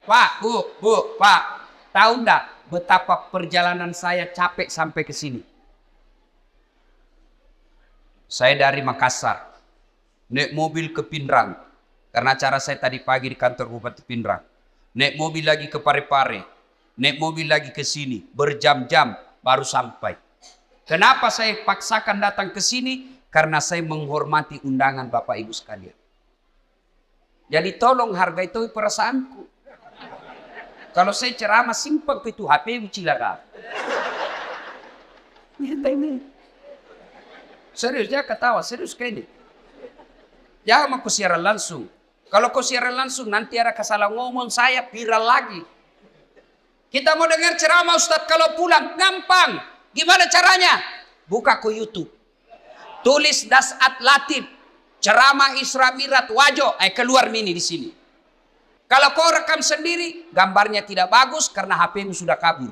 Pak, Bu, Pak, tahu enggak betapa perjalanan saya capek sampai ke sini? Saya dari Makassar, naik mobil ke Pindrang, karena acara saya tadi pagi di kantor Bupati Pindrang. Naik mobil lagi ke Parepare, naik mobil lagi ke sini, berjam-jam baru sampai. Kenapa saya paksakan datang ke sini? Karena saya menghormati undangan Bapak Ibu sekalian. Jadi tolong hargai itu perasaanku. Kalau saya ceramah simpel itu HP cilaka. Serius, dia ketawa, serius kayak ini. Jangan aku siaran langsung. Kalau kau siaran langsung nanti ada kesalah ngomong saya viral lagi. Kita mau dengar ceramah Ustadz kalau pulang gampang. Gimana caranya? Buka ke YouTube. Tulis Dasat Latif, ceramah Isra Mi'raj Wajo, keluar mini di sini. Kalau kau rekam sendiri, gambarnya tidak bagus karena HP-mu sudah kabur.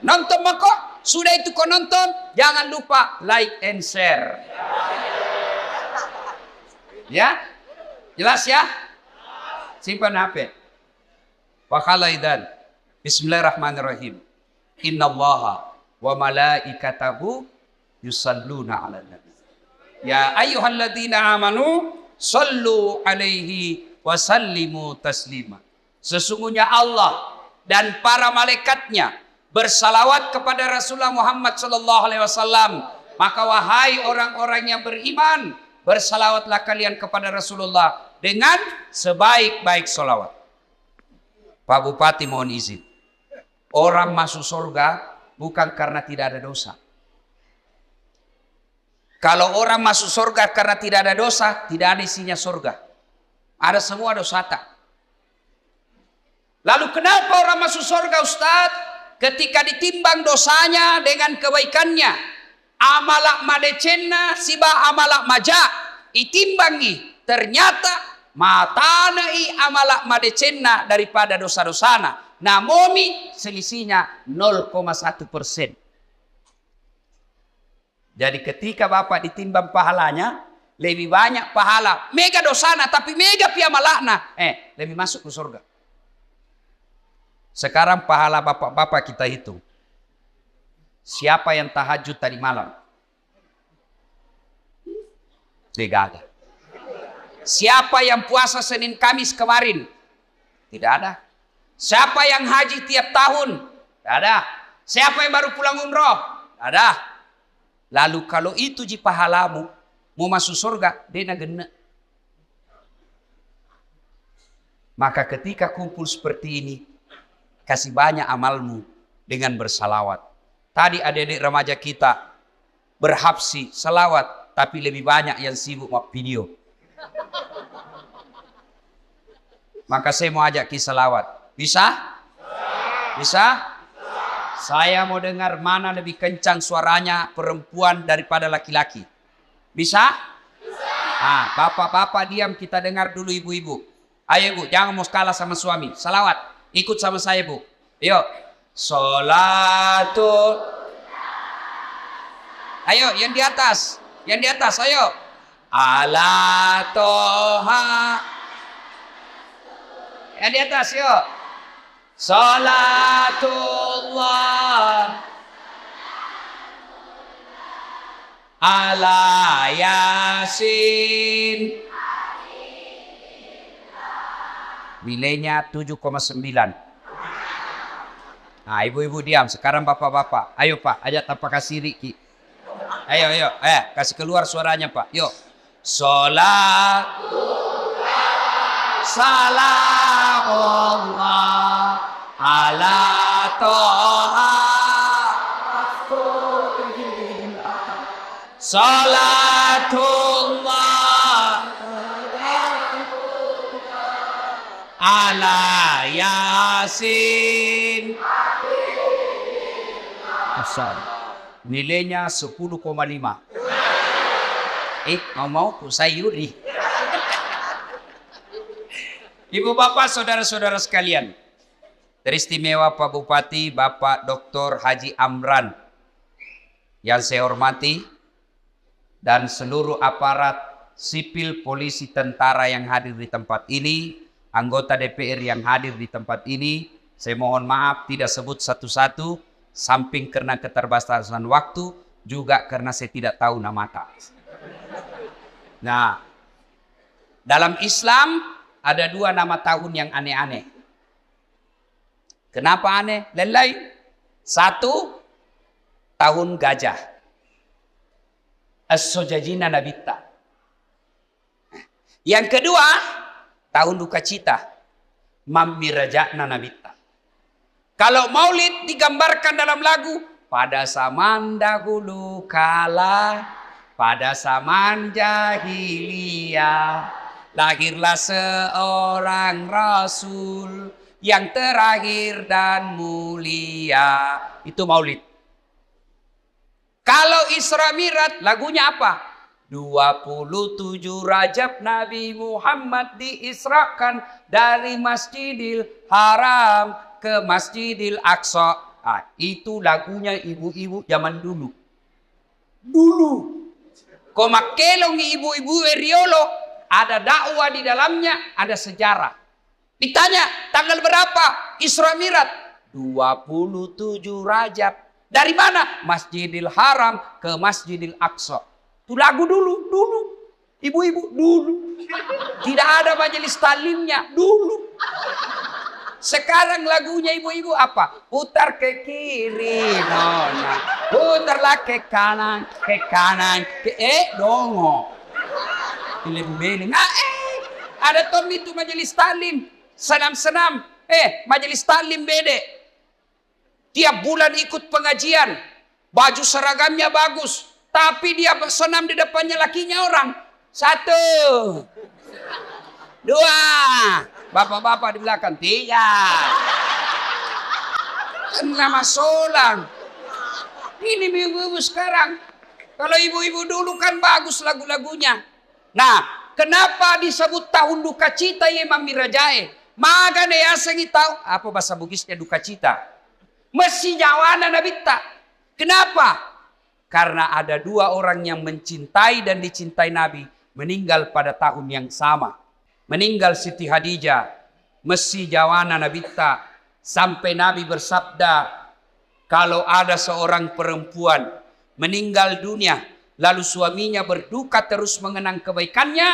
Nonton kok, sudah itu kau nonton, jangan lupa like and share. Ya, jelas ya? Simpan HP. Wakhalaidan. Bismillahirrahmanirrahim. Innallaha wa malaikatahu yusalluna 'alan nabi. Ya ayyuhalladzina amanu sallu alaihi wa sallimu taslima. Sesungguhnya Allah dan para malaikatnya bersalawat kepada Rasulullah Muhammad sallallahu alaihi wasallam. Maka wahai orang-orang yang beriman, bersalawatlah kalian kepada Rasulullah dengan sebaik-baik salawat. Pak Bupati mohon izin. Orang masuk surga bukan karena tidak ada dosa. Kalau orang masuk surga karena tidak ada dosa, tidak ada isinya surga. Ada semua dosa tak. Lalu kenapa orang masuk surga Ustadz? Ketika ditimbang dosanya dengan kebaikannya. Amalak madecenna siba amalak maja. Itimbangi. Ternyata matanai amalak madecenna daripada dosa-dosana. Namomi selisihnya 0,1%. Jadi ketika Bapak ditimbang pahalanya, lebih banyak pahala. Mega dosana tapi mega piamalakna. Lebih masuk ke surga. Sekarang pahala Bapak-Bapak kita hitung. Siapa yang tahajud tadi malam? Tidak ada. Siapa yang puasa Senin Kamis kemarin? Tidak ada. Siapa yang haji tiap tahun? Tidak ada. Siapa yang baru pulang umroh? Tidak ada. Lalu kalau itu ji pahalamu, mau masuk surga, dena gena. Maka ketika kumpul seperti ini, kasih banyak amalmu dengan bersalawat. Tadi adik-adik remaja kita berhabsi salawat, tapi lebih banyak yang sibuk sama video. Maka saya mau ajak ki salawat. Bisa? Bisa? Saya mau dengar mana lebih kencang suaranya perempuan daripada laki-laki. Bisa? Bisa. Bapak-bapak diam, kita dengar dulu ibu-ibu. Ayo ibu, jangan mau kalah sama suami. Salawat, ikut sama saya bu. Yuk. Sholatul. Ayo, yang di atas. Yang di atas, ayo. Ala toha. Yang di atas, yuk. Salatullah ala Yasin. Nilainya 7,9. Nah, ibu-ibu diam. Sekarang bapak-bapak. Ayo Pak, ajak tanpa kasih Riki. Ayo. Kasih keluar suaranya Pak. Yuk. Salamullah ala toha. Salatullah ala Yasin. Asal. Nilainya 10,5. Mau sayuri. Ibu bapak saudara-saudara sekalian. Teristimewa Pak Bupati Bapak Dr. Haji Amran yang saya hormati dan seluruh aparat sipil, polisi, tentara yang hadir di tempat ini, anggota DPR yang hadir di tempat ini. Saya mohon maaf tidak sebut satu-satu, samping karena keterbatasan waktu, juga karena saya tidak tahu nama tak. Nah, dalam Islam ada 2 nama tahun yang aneh-aneh. Kenapa aneh? Lain-lain. 1, tahun gajah. As-Sojajina Nabitta. Yang kedua, tahun duka cita. Mammirajakna Nabitta. Kalau maulid digambarkan dalam lagu, pada zaman dahulu kala, pada zaman jahiliyah, lahirlah seorang rasul yang terakhir dan mulia. Itu maulid. Kalau Isra Mi'raj lagunya apa? 27 Rajab Nabi Muhammad diisrakan dari Masjidil Haram ke Masjidil Aqsa. Ah, itu lagunya ibu-ibu zaman dulu. Kau makelong ibu-ibu Riolo, ada dakwah di dalamnya, ada sejarah. Ditanya, tanggal berapa Isra Mi'raj? 27 Rajab. Dari mana? Masjidil Haram ke Masjidil Aqsa. Itu lagu dulu. Ibu-ibu dulu. Tidak ada majelis talimnya dulu. Sekarang lagunya ibu-ibu apa? Putar ke kiri, nona. Putarlah ke kanan, dongo. Beling. Ada tom itu majelis talim. Senam-senam. Majelis talim bede. Tiap bulan ikut pengajian. Baju seragamnya bagus. Tapi dia senam di depannya lakinya orang. 1, 2. Bapak-bapak di belakang. 3. Nama solang. Ini ibu-ibu sekarang. Kalau ibu-ibu dulu kan bagus lagu-lagunya. Nah, kenapa disebut tahun duka cita ya Mammirajae? Maka ya sengi tahu apa bahasa Bugisnya duka cita. Mesti jawana Nabitta. Kenapa? Karena ada 2 orang yang mencintai dan dicintai Nabi meninggal pada tahun yang sama. Meninggal Siti Hadijah, mesti jawana Nabitta, sampai Nabi bersabda, kalau ada seorang perempuan meninggal dunia, lalu suaminya berduka terus mengenang kebaikannya,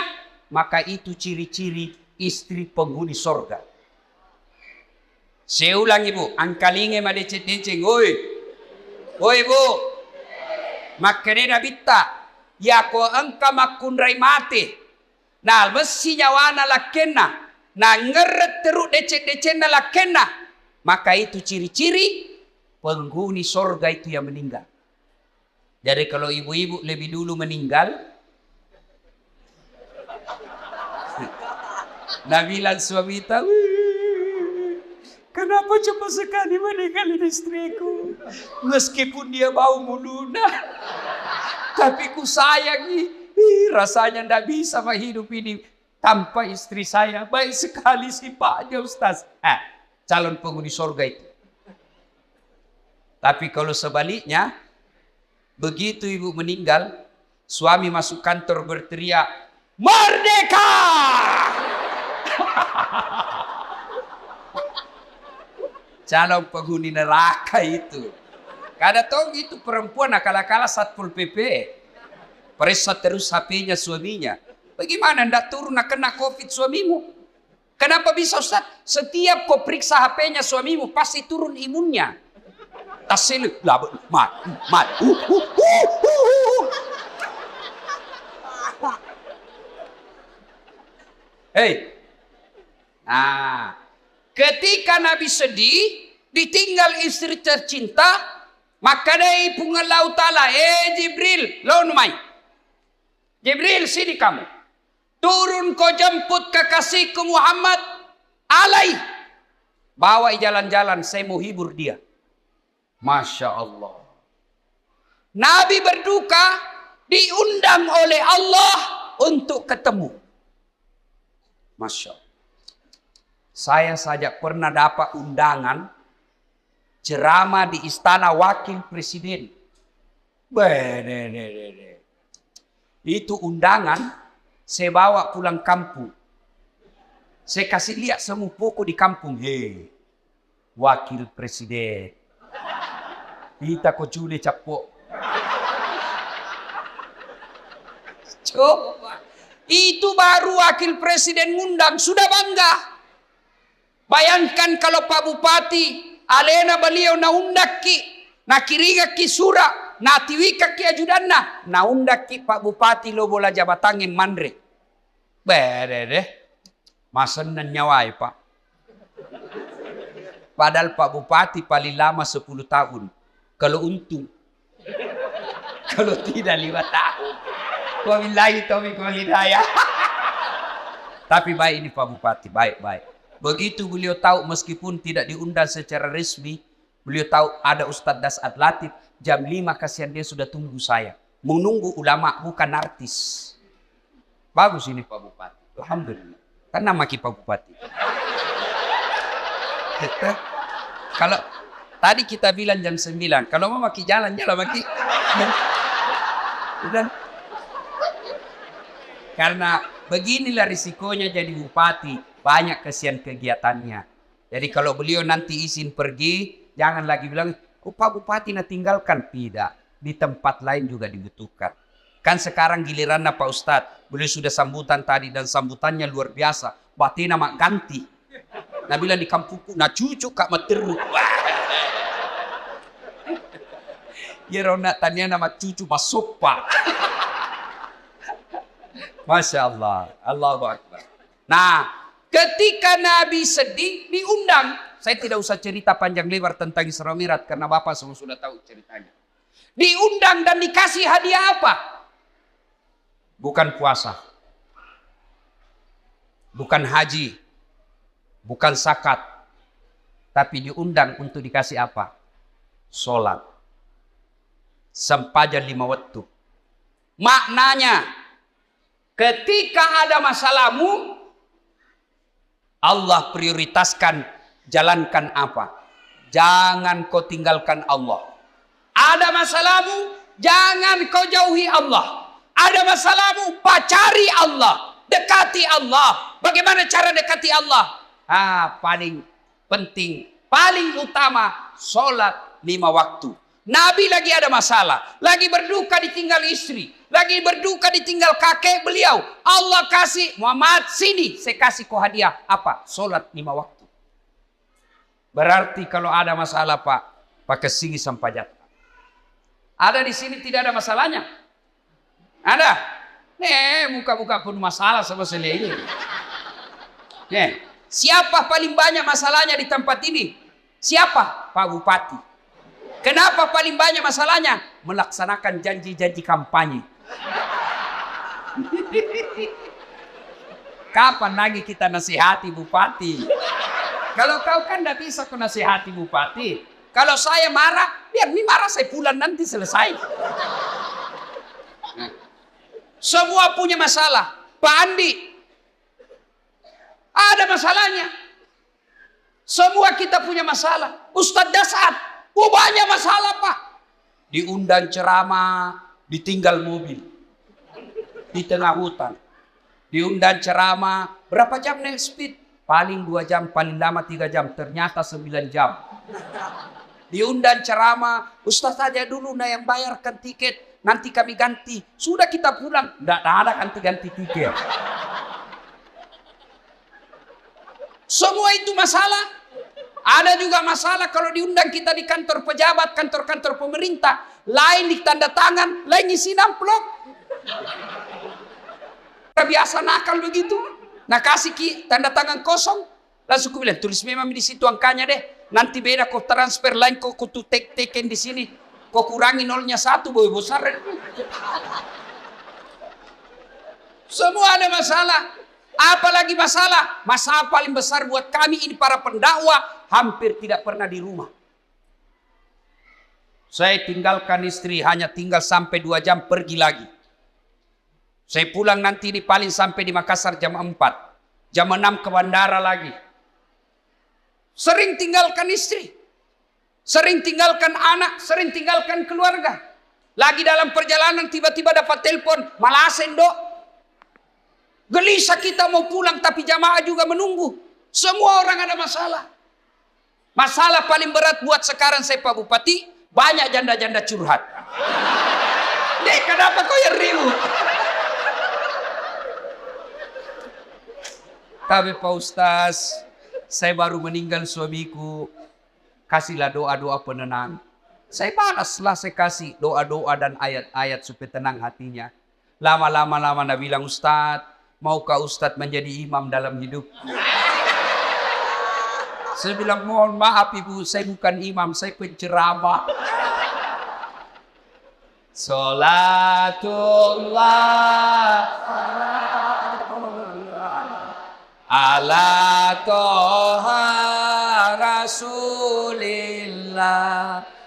maka itu ciri-ciri istri penghuni sorga. Saya ulang ibu, angkalinge madecet-deceng, oi ibu, makanya Nabitta, ya ko engka makunrai mati. Nah, mesti nyawana lakena. Nah, ngeret teruk decet-decetna lakena. Maka itu ciri-ciri penghuni sorga itu yang meninggal. Jadi kalau ibu-ibu lebih dulu meninggal, nah bilang suami tahu, kenapa cepat sekali meninggalin istriku? Meskipun dia bau muluna, tapi ku sayangi. Rasanya tidak bisa hidup ini tanpa istri saya. Baik sekali sifatnya Ustaz. Calon penghuni surga itu. Tapi kalau sebaliknya, begitu ibu meninggal, suami masuk kantor berteriak, "Merdeka!" Calon penghuni neraka itu. Kada tahu itu perempuan akal-akala Satpol PP. Periksa terus HP-nya suaminya. Bagaimana ndak turun nak kena COVID suamimu? Kenapa bisa Ustaz? Setiap kau periksa HP-nya suamimu pasti turun imunnya. Tasel mat. Hei. Nah, ketika Nabi sedih, ditinggal istri tercinta, maka dari pungalau ta'ala, Jibril, lawan mai. Jibril, sini kamu. Turun kau jemput kekasihku Muhammad. Alai. Bawa jalan-jalan, saya mau hibur dia. Masya Allah. Nabi berduka, diundang oleh Allah untuk ketemu. Masya Allah. Saya saja pernah dapat undangan ceramah di istana wakil presiden. Itu undangan Saya bawa pulang kampung. Saya kasih lihat semua pokok di kampung. Hei, wakil presiden. Kita kok cule capok. Coba. Itu baru wakil presiden ngundang. Sudah bangga. Bayangkan kalau Pak Bupati. Alena beliau na undak ki. Na kiriga ki sura. Na tiwika ki ajudanna. Na undak ki Pak Bupati lo bola jabatangin mandre. Bere deh. Masan nan nyawai Pak. Padahal Pak Bupati paling lama 10 tahun. Kalau untung. Kalau tidak 5 tahun. Wabillahi taufiq wal hidayah. Tapi baik ini Pak Bupati. Baik. Begitu beliau tahu meskipun tidak diundang secara resmi. Beliau tahu ada Ustadz Dasat Latif. Jam 5 kasihan dia sudah tunggu saya. Menunggu ulama bukan artis. Bagus ini Pak Bupati. Alhamdulillah. Kan nama Pak Bupati. Kalau tadi kita bilang jam 9. Kalau mau maki jalan maki. Karena beginilah risikonya jadi bupati. Banyak kesian kegiatannya. Jadi kalau beliau nanti izin pergi. Jangan lagi bilang. Oh Pak Bupati na tinggalkan. Tidak. Di tempat lain juga dibutuhkan. Kan sekarang giliran Pak Ustadz. Beliau sudah sambutan tadi dan sambutannya luar biasa. Batina mak ganti. Nah bilang di kampungku, nah cucu kak materu. Ya rona tanya nama cucu masuk Pak. Masya Allah. Allahu Akbar. Nah ketika Nabi sedih diundang. Saya tidak usah cerita panjang lebar tentang Isra Mi'raj. Karena Bapak semua sudah tahu ceritanya. Diundang dan dikasih hadiah apa? Bukan puasa. Bukan haji. Bukan zakat. Tapi diundang untuk dikasih apa? Sholat. Sempadan 5 waktu. Maknanya. Ketika ada masalahmu. Allah prioritaskan. Jalankan apa? Jangan kau tinggalkan Allah. Ada masalahmu. Jangan kau jauhi Allah. Ada masalahmu, pacari Allah, dekati Allah. Bagaimana cara dekati Allah? Paling penting, paling utama, sholat 5 waktu. Nabi lagi ada masalah, lagi berduka ditinggal istri, lagi berduka ditinggal kakek beliau. Allah kasih, Muhammad sini, saya kasih kau hadiah. Apa? Sholat 5 waktu. Berarti kalau ada masalah Pak, pakai sini sampai jatuh. Ada di sini tidak ada masalahnya? Ada? Muka-muka pun masalah sama saya ini. Siapa paling banyak masalahnya di tempat ini? Siapa? Pak Bupati. Kenapa paling banyak masalahnya? Melaksanakan janji-janji kampanye. Kapan lagi kita nasihati Bupati? Kalau kau kan tidak bisa kau nasihati Bupati. Kalau saya marah, biar ini marah saya pulang nanti selesai. Semua punya masalah. Pak Andi ada masalahnya. Semua kita punya masalah. Ustadz Dasat, banyak masalah Pak. Diundang ceramah, ditinggal mobil di tengah hutan. Diundang ceramah, berapa jam naik speed? Paling 2 jam, paling lama 3 jam. Ternyata 9 jam. Diundang ceramah, Ustadz saja dulu yang bayarkan tiket. Nanti kami ganti. Sudah kita pulang. Tidak ada ganti-ganti tiket. Semua itu masalah. Ada juga masalah kalau diundang kita di kantor pejabat, kantor-kantor pemerintah. Lain di tanda tangan, lain isi amplop. Biasa nakal begitu. Nah kasih tanda tangan kosong. Langsung aku bilang, tulis memang di situ angkanya deh. Nanti beda kau transfer lain, kau teken di sini. Kau kurangi 0-nya 1, boy besar. Semua ada masalah. Apalagi masalah? Masalah paling besar buat kami ini para pendakwah hampir tidak pernah di rumah. Saya tinggalkan istri hanya tinggal sampai 2 jam pergi lagi. Saya pulang nanti ini paling sampai di Makassar jam 4. Jam 6 ke bandara lagi. Sering tinggalkan istri. Sering tinggalkan anak, sering tinggalkan keluarga. Lagi dalam perjalanan tiba-tiba dapat telepon, Malasen dok. Gelisah kita mau pulang tapi jamaah juga menunggu. Semua orang ada masalah. Masalah paling berat buat sekarang saya Pak Bupati, banyak janda-janda curhat. Dek, kenapa kau yang ribut? Tapi Pak Ustaz, saya baru meninggal suamiku. Kasihlah doa-doa penenang. Saya balaslah, saya kasih doa-doa dan ayat-ayat supaya tenang hatinya. Lama-lama Nabi bilang, Ustaz, maukah Ustaz menjadi imam dalam hidup? Saya bilang, mohon maaf Ibu, saya bukan imam, saya penceramah. Salatullah ala toha rasulillah.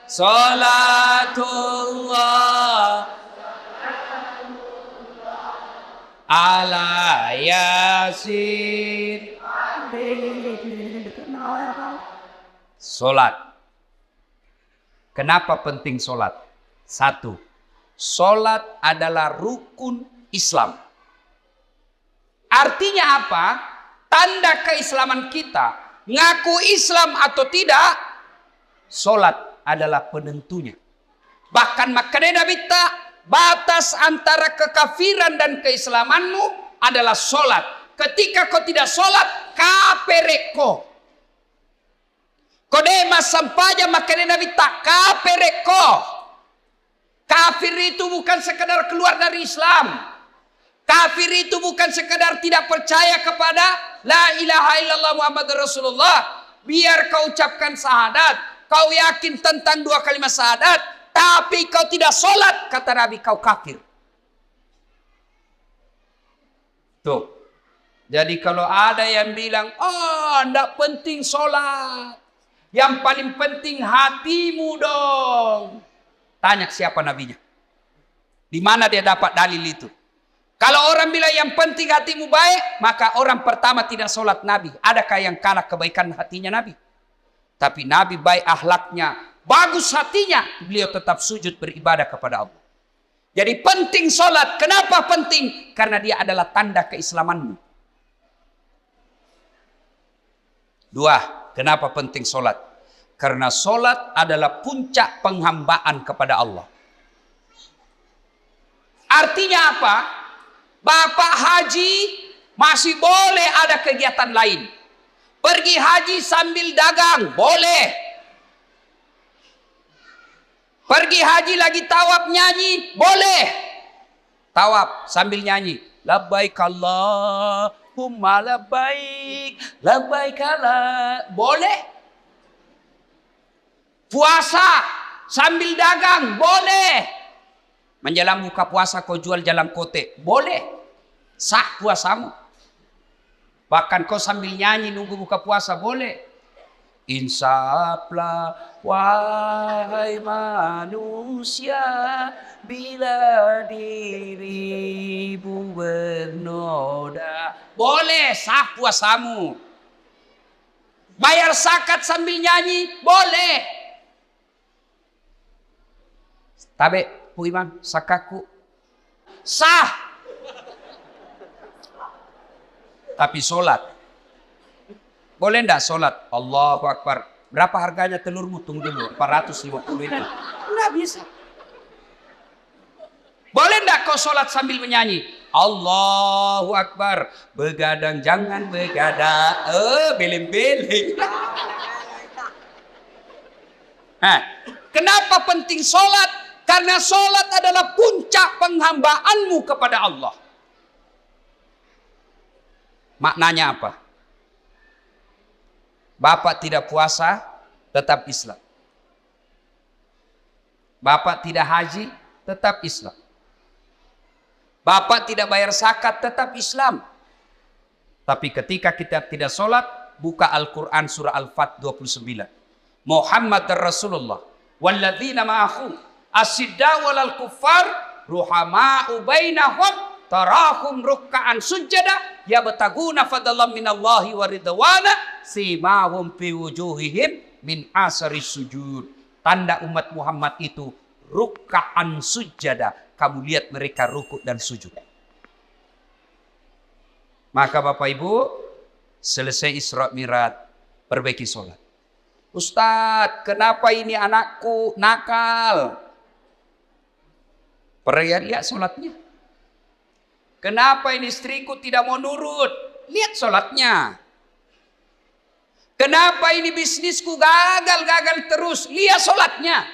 Salatullah ala yasin. Solat. Kenapa penting solat? Satu, solat adalah rukun Islam. Artinya apa? Tanda keislaman kita. Ngaku Islam atau tidak, solat adalah penentunya. Bahkan makanya Nabi batas antara kekafiran dan keislamanmu adalah solat. Ketika kau tidak solat, kapereko. Kodema sampaja makanya Nabi kapereko. Kafir itu bukan sekedar keluar dari Islam. Kafir itu bukan sekedar tidak percaya kepada la ilaha illallah Muhammad Rasulullah. Biar kau ucapkan syahadat, kau yakin tentang dua kalimat syahadat, tapi kau tidak solat, kata Nabi, kau kafir. Tuh. Jadi kalau ada yang bilang, oh tidak penting solat, yang paling penting hatimu dong. Tanya siapa nabinya. Di mana dia dapat dalil itu? Kalau orang bilang yang penting hatimu baik, maka orang pertama tidak solat Nabi. Adakah yang kalah kebaikan hatinya Nabi? Tapi Nabi baik akhlaknya, bagus hatinya, beliau tetap sujud beribadah kepada Allah. Jadi penting solat. Kenapa penting? Karena dia adalah tanda keislamanmu. Dua, kenapa penting solat? Karena solat adalah puncak penghambaan kepada Allah. Artinya apa? Bapak haji masih boleh ada kegiatan lain. Pergi haji sambil dagang, boleh. Pergi haji lagi tawaf nyanyi, boleh. Tawaf sambil nyanyi. Labbaik Allahumma labbaik, labbaik Allah. Boleh. Puasa sambil dagang, boleh. Menjelang buka puasa kau jual jalan kote, boleh. Sah puasamu. Bahkan kau sambil nyanyi nunggu buka puasa, boleh. Insaflah wahai manusia, bila dirimu bernoda. Boleh, sah puasamu. Bayar zakat sambil nyanyi, boleh. Tabe, Bu Imam, sakaku. Sah. Tapi solat. Boleh enggak solat? Allahu Akbar. Berapa harganya telurmu? Tunggu dulu. 450 itu. Enggak bisa. Boleh enggak kau solat sambil menyanyi? Allahu Akbar. Begadang jangan begadang. Beleng-beleng. Kenapa penting solat? Karena solat adalah puncak penghambaanmu kepada Allah. Maknanya apa? Bapak tidak puasa, tetap Islam. Bapak tidak haji, tetap Islam. Bapak tidak bayar zakat, tetap Islam. Tapi ketika kita tidak solat, buka Al-Quran surah Al-Fat 29. Muhammad Rasulullah. Walladzina ma'ahu. Asidda walal kuffar ruhama'u bainahum tarahum rukka'an sujada yabtaguna fadlan minallahi wa ridwana simahum fi wujuhihim min asari sujud. Tanda umat Muhammad itu rukka'an sujada. Kamu lihat mereka rukuk dan sujud. Maka Bapak Ibu, selesai Isra Mi'raj, perbaiki sholat. Ustadz, kenapa ini anakku nakal? Lihat sholatnya. Kenapa ini istriku tidak mau nurut? Lihat sholatnya. Kenapa ini bisnisku gagal terus? Lihat sholatnya.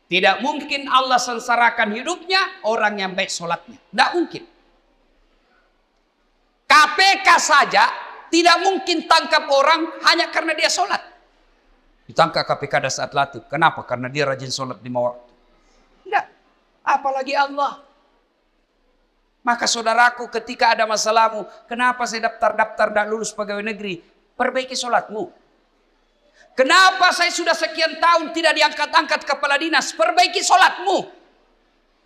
Tidak mungkin Allah sengsarakan hidupnya orang yang baik sholatnya. Tidak mungkin. KPK saja tidak mungkin tangkap orang hanya karena dia sholat. Ditangkap KPK Dasar Latif. Kenapa? Karena dia rajin sholat 5 waktu. Tidak. Apalagi Allah. Maka saudaraku, ketika ada masalahmu, kenapa saya daftar dan lulus pegawai negeri? Perbaiki sholatmu. Kenapa saya sudah sekian tahun tidak diangkat-angkat kepala dinas? Perbaiki sholatmu.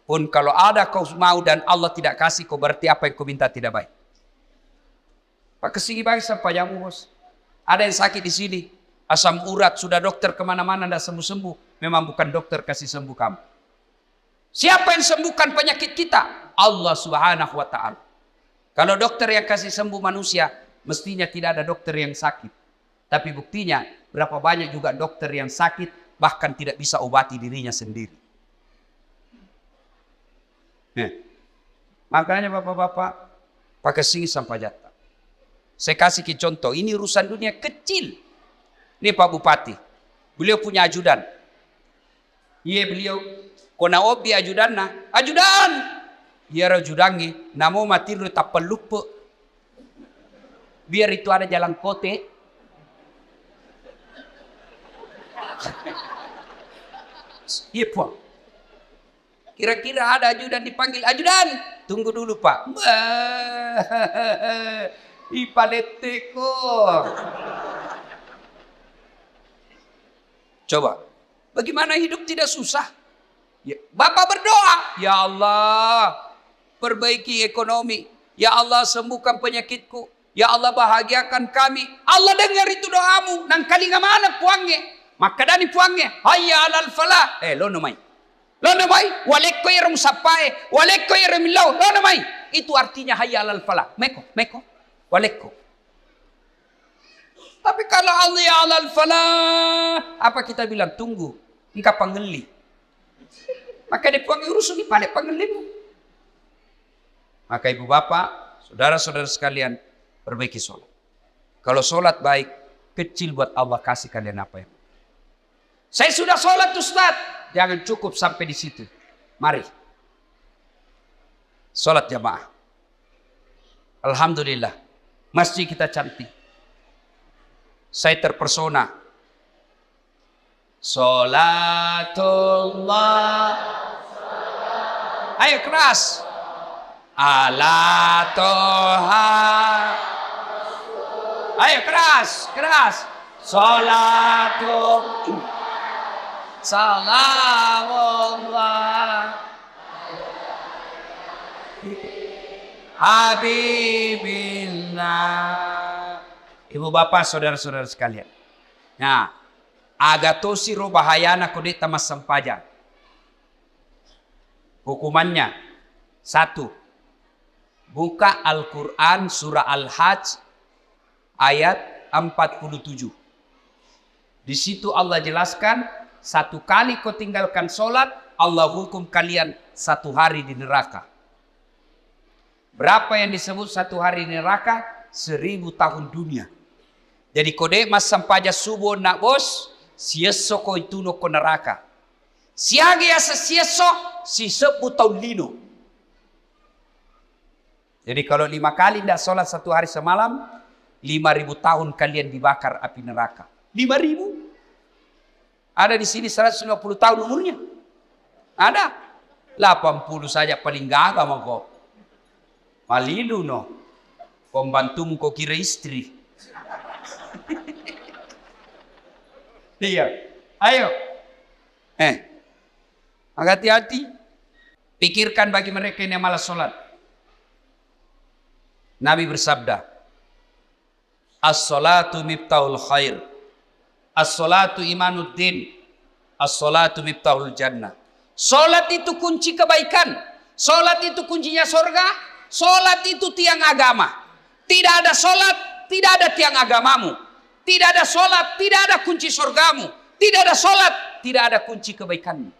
Pun kalau ada kau mau dan Allah tidak kasih, kau berarti apa yang kau minta tidak baik. Pak kesini baik sampai jamu bos. Ada yang sakit di sini, asam urat, sudah dokter kemana-mana tidak sembuh-sembuh. Memang bukan dokter kasih sembuh kamu. Siapa yang sembuhkan penyakit kita? Allah Subhanahu wa Ta'ala. Kalau dokter yang kasih sembuh manusia, mestinya tidak ada dokter yang sakit. Tapi buktinya, berapa banyak juga dokter yang sakit, bahkan tidak bisa obati dirinya sendiri. Makanya bapak-bapak, pakai sini sampai jatah. Saya kasih ke contoh, ini urusan dunia kecil. Ini Pak Bupati, beliau punya ajudan. Iya beliau, kona obi ajudan na, ajudan! Iya ajudannya, namo mati lu tak pelupa. Biar itu ada jalan kote. Iya Pak. Kira-kira ada ajudan dipanggil, ajudan, tunggu dulu Pak. Ipaleteko. Coba, bagaimana hidup tidak susah? Ya, Bapak berdoa, ya Allah, perbaiki ekonomi. Ya Allah, sembuhkan penyakitku. Ya Allah, bahagiakan kami. Allah dengar itu doamu. Nang kali mana puangnya? Maka dani puangnya. Hayya alal falah. Lo namai. Lo namai. Walekko irum sapai. Walekko irum lau. Lo namai. Itu artinya hayya alal falah. Meko. Walekko. Tapi kalau Allah ya alal falah, apa kita bilang? Tunggu. Engkau panggeli. Maka dia puang urus ini pada panggelimu. Maka ibu bapak, saudara-saudara sekalian, perbaiki sholat. Kalau sholat baik, kecil buat Allah kasih kalian apa yang. Saya sudah sholat Ustaz. Jangan cukup sampai di situ. Mari. Sholat jamaah. Alhamdulillah. Masjid kita cantik. Saya terpersona. Sholatullah. Ayo keras. Ala toha. Ayo keras. Sholatullah. Salamullah. Habibillah. Ibu bapak saudara-saudara sekalian. Nah, agatosi ro bahayana kodeta mas sampaja. Hukumannya 1. Buka Al-Quran surah Al-Hajj ayat 47. Di situ Allah jelaskan, 1 kali kau tinggalkan sholat, Allah hukum kalian 1 hari di neraka. Berapa yang disebut 1 hari di neraka? 1000 tahun dunia. Jadi kode mas sampaja subuh nak bos, sieso ko itu no ko neraka. Siagi asa sieso, si 10 tahun lino. Jadi kalau 5 kali tidak sholat 1 hari semalam, 5000 tahun kalian dibakar api neraka. 5000? Ada di sini 150 tahun umurnya. Ada. 80 saja paling gagah mau kok. Malilu no. Pembantumu kok kira istri. Iya. Ayo. Hati-hati. Pikirkan bagi mereka yang malas sholat. Nabi bersabda, as-salatu miftahul khair, as-salatu imanuddin, as-salatu miftahul jannah. Salat itu kunci kebaikan. Salat itu kuncinya surga. Salat itu tiang agama. Tidak ada sholat, tidak ada tiang agamamu. Tidak ada sholat, tidak ada kunci surgamu. Tidak ada sholat, tidak ada kunci kebaikanmu.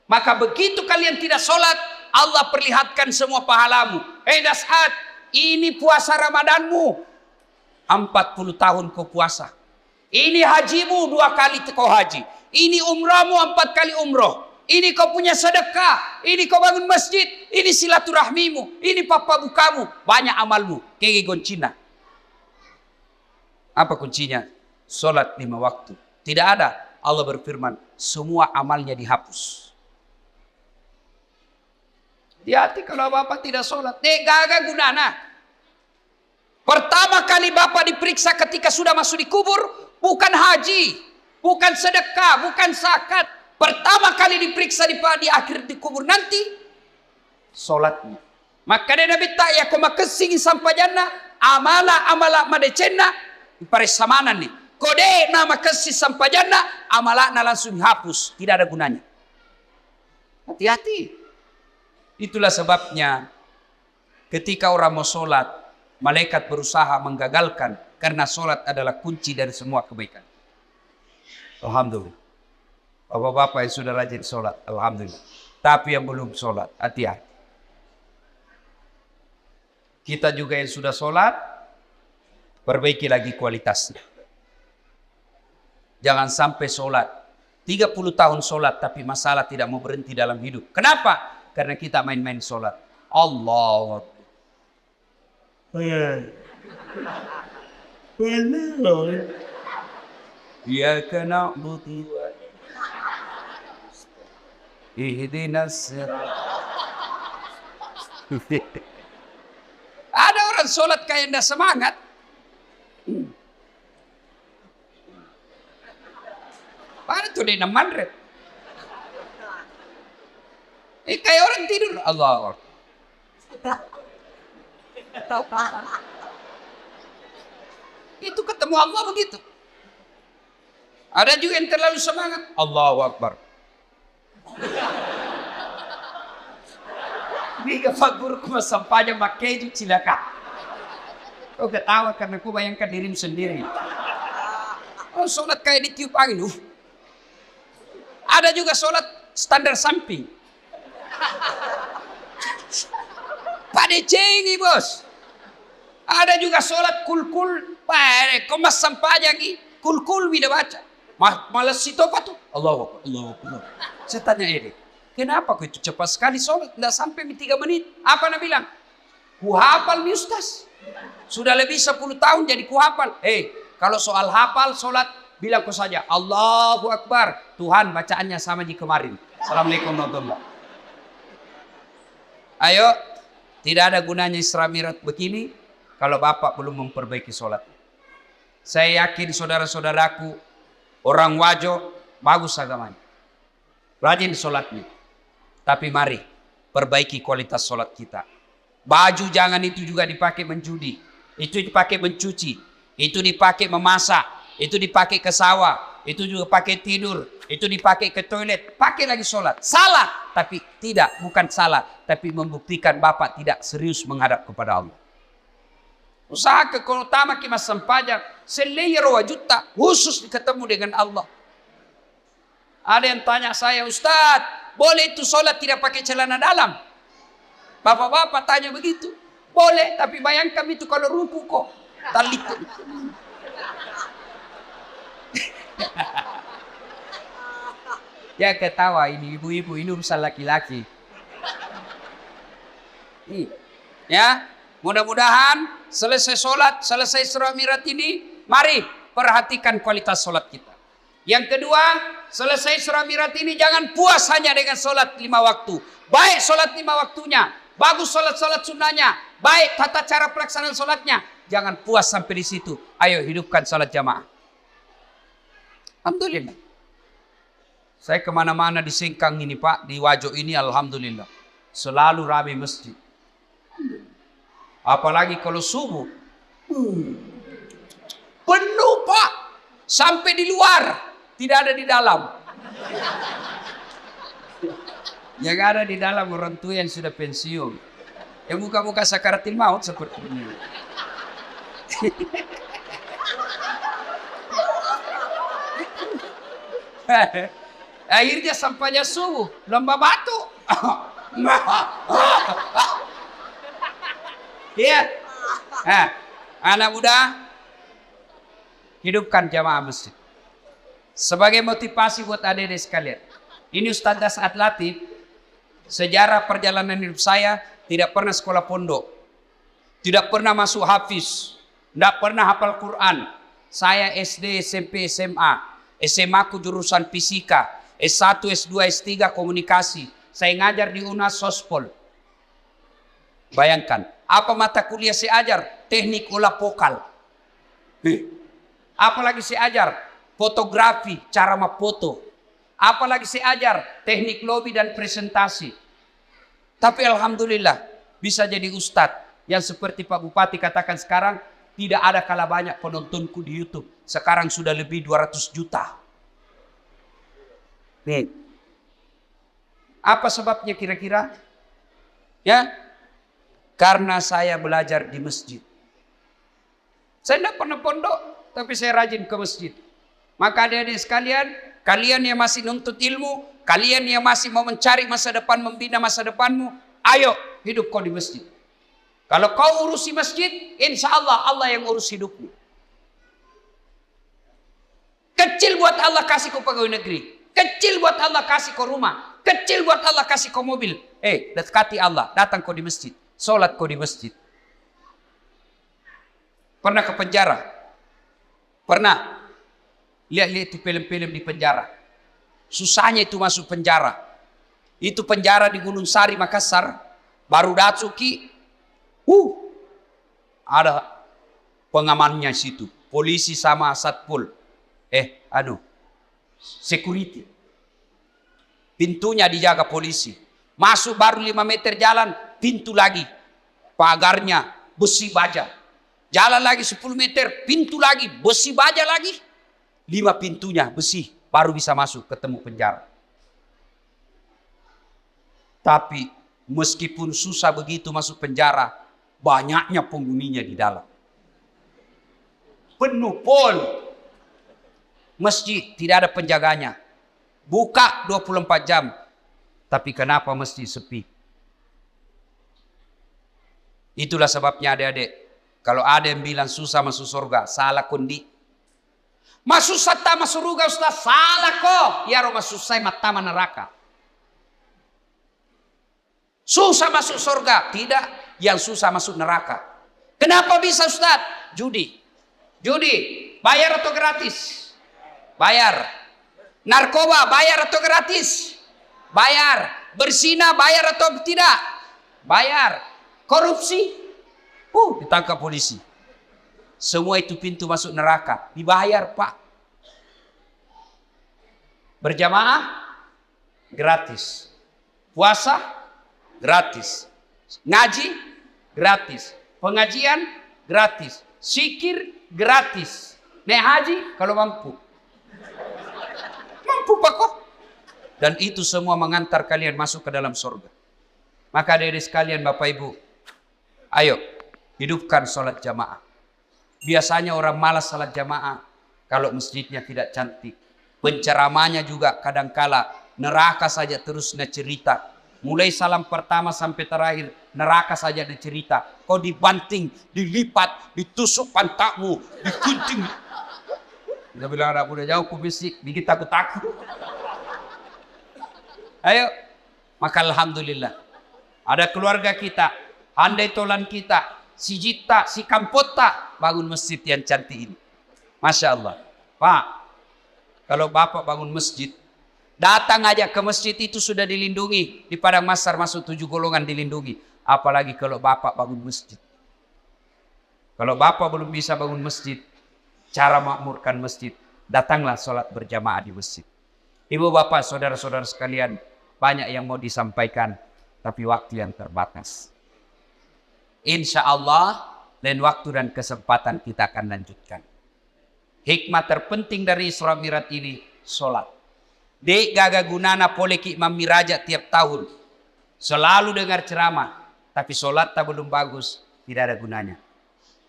Maka begitu kalian tidak sholat, Allah perlihatkan semua pahalamu. Das'ad, ini puasa Ramadanmu. 40 tahun kau puasa. Ini hajimu 2 kali kau haji. Ini umrahmu 4 kali umroh. Ini kau punya sedekah. Ini kau bangun masjid. Ini silaturahmimu. Ini papa bukamu. Banyak amalmu. Kege goncina. Apa kuncinya? Sholat 5 waktu. Tidak ada. Allah berfirman. Semua amalnya dihapus. Hati-hati kalau bapak tidak sholat. Gagal gunana. Pertama kali bapak diperiksa ketika sudah masuk di kubur. Bukan haji. Bukan sedekah. Bukan zakat. Pertama kali diperiksa di akhir di kubur nanti sholatnya. Maka dia Nabi tak ya koma kesing sampai jannah amala madecena pare samanan nih. Kode nama kesing sampai jannah amalana langsung dihapus, tidak ada gunanya. Hati-hati. Itulah sebabnya ketika orang mau sholat, malaikat berusaha menggagalkan karena sholat adalah kunci dari semua kebaikan. Alhamdulillah. Bapak-bapak yang sudah rajin sholat, alhamdulillah. Tapi yang belum sholat, hati-hati. Kita juga yang sudah sholat, perbaiki lagi kualitasnya. Jangan sampai sholat 30 tahun sholat tapi masalah tidak mau berhenti dalam hidup. Kenapa? Karena kita main-main sholat. Allah. Ya kena buti. Ihdinas sirat. Ada orang sholat kayak ndak semangat. Pada tuh dia mandret. Kayak orang tidur. Allah. Itu ketemu Allah begitu. Ada juga yang terlalu semangat. Allahu Akbar. Biga fagurku masampanya makeju cilaka. Kau ketawa karena kau bayangkan dirimu sendiri. Oh, sholat kayak ditiup angin. Ada juga sholat standar samping. Pada cengi bos. Ada juga sholat kul-kul. Komas sampanya lagi. Kul-kul bila baca. Malas itu apa tuh? Allah. Saya tanya ini. Kenapa kau itu cepat sekali sholat? Tidak sampai 3 menit. Apa Nabi bilang? Ku hafal mi ustaz. Sudah lebih 10 tahun jadi ku hafal. Kalau soal hafal sholat, bilang kau saja. Allahu Akbar. Tuhan bacaannya sama di kemarin. Assalamualaikum warahmatullahi wabarakatuh. Ayo. Tidak ada gunanya Isra Mi'raj begini. Kalau bapak belum memperbaiki sholat. Saya yakin saudara-saudaraku. Orang wajo. Bagus agamanya. Rajin sholatnya. Tapi mari perbaiki kualitas sholat kita. Baju jangan itu juga dipakai menjudi. Itu dipakai mencuci. Itu dipakai memasak. Itu dipakai ke sawah. Itu juga pakai tidur. Itu dipakai ke toilet. Pakai lagi sholat. Salah. Tapi tidak. Bukan salah. Tapi membuktikan Bapak tidak serius menghadap kepada Allah. Usaha keutama kita sempajak. Selayar wajuta. Khusus ketemu dengan Allah. Ada yang tanya saya, Ustadz. Boleh itu sholat tidak pakai celana dalam? Bapak-bapak tanya begitu. Boleh, tapi bayangkan itu kalau ruku kok. Talit. Ya ketawa ini ibu-ibu, ini urusan laki-laki. Ya, mudah-mudahan selesai sholat, selesai Isra Mi'raj ini, mari perhatikan kualitas sholat kita. Yang kedua, selesai Isra Mi'raj ini jangan puas hanya dengan sholat 5 waktu. Baik sholat 5 waktunya, bagus sholat-sholat sunnahnya, baik tata cara pelaksanaan sholatnya. Jangan puas sampai di situ. Ayo hidupkan sholat jamaah. Alhamdulillah. Saya kemana-mana di Singkang ini Pak, di Wajo ini alhamdulillah. Selalu ramai masjid. Apalagi kalau subuh. Penuh Pak. Sampai di luar. Tidak ada di dalam. Yang ada di dalam orang tua yang sudah pensiun. Yang muka-muka sakaratil maut seperti ini. Akhirnya sampainya subuh, lomba batu. Iya. Anak muda, hidupkan jamaah masjid. Sebagai motivasi buat adik-adik sekalian. Ini Ustaz Dasat Latif, sejarah perjalanan hidup saya tidak pernah sekolah pondok. Tidak pernah masuk hafiz. Tidak pernah hafal Quran. Saya SD, SMP, SMA. SMA ku jurusan fisika. S1, S2, S3 komunikasi. Saya ngajar di UNAS Sospol. Bayangkan, apa mata kuliah saya ajar? Teknik olah vokal. Apalagi saya ajar? Fotografi, cara memfoto. Apalagi saya ajar? Teknik lobby dan presentasi. Tapi alhamdulillah bisa jadi ustadz yang seperti Pak Bupati katakan sekarang, tidak ada kalah banyak penontonku di YouTube. Sekarang sudah lebih 200 juta. Nih. Apa sebabnya kira-kira? Ya, karena saya belajar di masjid. Saya tidak pernah pondok, tapi saya rajin ke masjid. Maka adik-adik sekalian, kalian yang masih nuntut ilmu, kalian yang masih mau mencari masa depan, membina masa depanmu, ayo hidup kau di masjid. Kalau kau urusi masjid, insya Allah Allah yang urus hidupmu. Kecil buat Allah kasih kau pegawai negeri. Kecil buat Allah kasih kau rumah. Kecil buat Allah kasih kau mobil. Dekati Allah. Datang kau di masjid. Sholat kau di masjid. Pernah ke penjara? Pernah? Lihat-lihat itu film-film di penjara. Susahnya itu masuk penjara. Itu penjara di Gunung Sari, Makassar. Baru Datsuki. Ada pengamannya situ. Polisi sama satpol. Security. Pintunya dijaga polisi. Masuk baru 5 meter jalan, pintu lagi. Pagarnya besi baja. Jalan lagi 10 meter, pintu lagi, besi baja lagi. 5 pintunya besi, baru bisa masuk ketemu penjara. Tapi meskipun susah begitu masuk penjara, banyaknya penghuninya di dalam. Penuh pol. Masjid tidak ada penjaganya. Buka 24 jam. Tapi kenapa masjid sepi? Itulah sebabnya adik-adik. Kalau ada yang bilang susah masuk surga, salah kondi. Masuk sata masuk surga Ustaz, salah kok. Ya roh masuk saya mata neraka. Susah masuk surga, tidak. Yang susah masuk neraka. Kenapa bisa Ustaz? Judi. Bayar atau gratis? Bayar. Narkoba bayar atau gratis? Bayar. Berzina bayar atau tidak? Bayar. Korupsi? Ditangkap polisi. Semua itu pintu masuk neraka. Dibayar Pak. Berjamaah? Gratis. Puasa? Gratis. Ngaji? Gratis. Pengajian? Gratis. Zikir? Gratis. Naik haji? Kalau mampu. Mampu Pak kok. Dan itu semua mengantar kalian masuk ke dalam surga. Maka adik-adik sekalian Bapak Ibu, ayo hidupkan sholat jamaah. Biasanya orang malas sholat jamaah kalau masjidnya tidak cantik. Penceramanya juga kadangkala neraka saja terus cerita. Mulai salam pertama sampai terakhir neraka saja cerita. Kau dibanting, dilipat, ditusuk pantatmu, dikunting. Dia bilang anak udah jauh ku bisik, bikin takut-takut. Ayo, maka alhamdulillah. Ada keluarga kita, handai tolan kita, si Jita, si Kampota, bangun masjid yang cantik ini. Masya Allah. Pak, kalau Bapak bangun masjid, datang aja ke masjid itu sudah dilindungi. Di Padang Masar masuk 7 golongan dilindungi. Apalagi kalau Bapak bangun masjid. Kalau Bapak belum bisa bangun masjid, cara makmurkan masjid, datanglah sholat berjamaah di masjid. Ibu bapak, saudara-saudara sekalian, banyak yang mau disampaikan, tapi waktu yang terbatas. Insya Allah, lain waktu dan kesempatan kita akan lanjutkan. Hikmah terpenting dari Isra Mi'raj ini, sholat. Dek gaga gunana poleki Imam Miraja tiap tahun. Selalu dengar ceramah, tapi sholat tak belum bagus, tidak ada gunanya.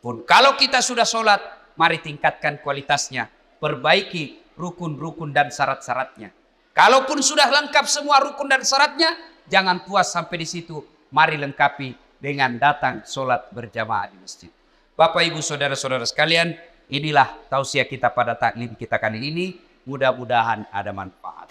pun. Kalau kita sudah sholat, mari tingkatkan kualitasnya. Perbaiki rukun-rukun dan syarat-syaratnya. Kalaupun sudah lengkap semua rukun dan syaratnya, jangan puas sampai di situ. Mari lengkapi dengan datang sholat berjamaah di masjid. Bapak, Ibu, Saudara-saudara sekalian, inilah tausiah kita pada taklim kita kali ini. Mudah-mudahan ada manfaat.